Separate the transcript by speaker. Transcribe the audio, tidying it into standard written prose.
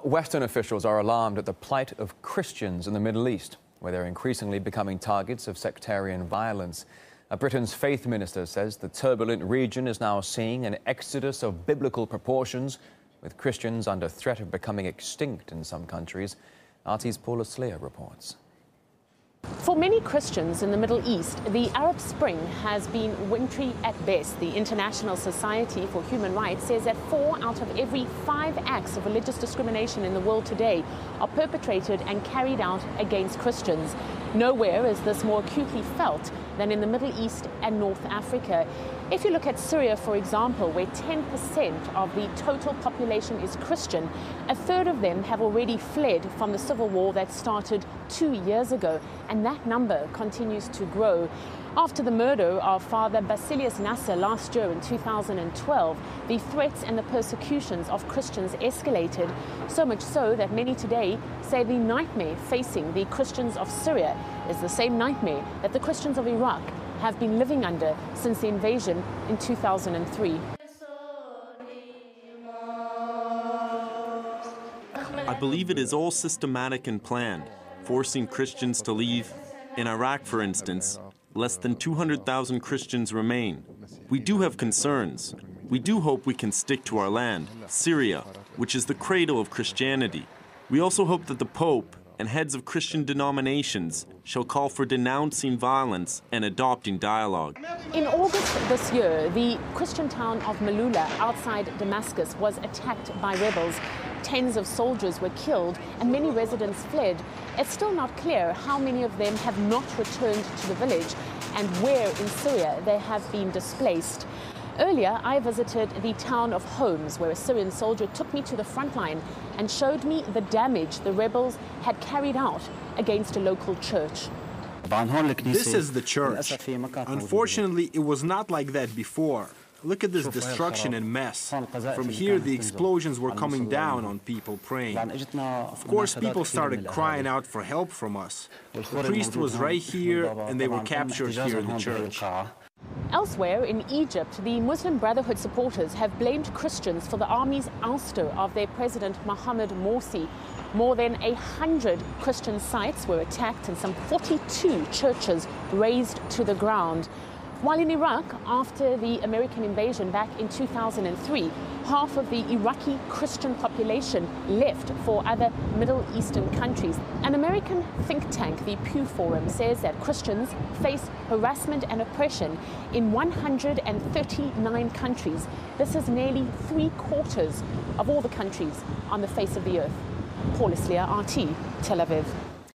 Speaker 1: Western officials are alarmed at the plight of Christians in the Middle East, where they're increasingly becoming targets of sectarian violence. Britain's faith minister says the turbulent region is now seeing an exodus of biblical proportions, with Christians under threat of becoming extinct in some countries. RT's Paula Sleer reports.
Speaker 2: For many Christians in the Middle East, the Arab Spring has been wintry at best. The International Society for Human Rights says that 4 out of every 5 acts of religious discrimination in the world today are perpetrated and carried out against Christians. Nowhere is this more acutely felt than in the Middle East and North Africa. If you look at Syria, for example, where 10% of the total population is Christian, a third of them have already fled from the civil war that started 2 years ago, and that number continues to grow. After the murder of Father Basilius Nasser last year in 2012, the threats and the persecutions of Christians escalated, so much so that many today say the nightmare facing the Christians of Syria is the same nightmare that the Christians of Iraq have been living under since the invasion in 2003.
Speaker 3: I believe it is all systematic and planned, forcing Christians to leave. In Iraq, for instance, less than 200,000 Christians remain. We do have concerns. We do hope we can stick to our land, Syria, which is the cradle of Christianity. We also hope that the Pope and heads of Christian denominations shall call for denouncing violence and adopting dialogue.
Speaker 2: In August this year, the Christian town of Malula outside Damascus was attacked by rebels. Tens of soldiers were killed and many residents fled. It's still not clear how many of them have not returned to the village and where in Syria they have been displaced. Earlier, I visited the town of Homs, where a Syrian soldier took me to the front line and showed me the damage the rebels had carried out against a local church.
Speaker 4: This is the church. Unfortunately, it was not like that before. Look at this destruction and mess. From here, the explosions were coming down on people praying. Of course, people started crying out for help from us. The priest was right here, and they were captured here in the church.
Speaker 2: Elsewhere in Egypt, the Muslim Brotherhood supporters have blamed Christians for the army's ouster of their president Mohamed Morsi. More than 100 Christian sites were attacked and some 42 churches razed to the ground. While in Iraq, after the American invasion back in 2003, half of the Iraqi Christian population left for other Middle Eastern countries. An American think tank, the Pew Forum, says that Christians face harassment and oppression in 139 countries. This is nearly 3/4 of all the countries on the face of the earth. Paula Sleer, RT, Tel Aviv.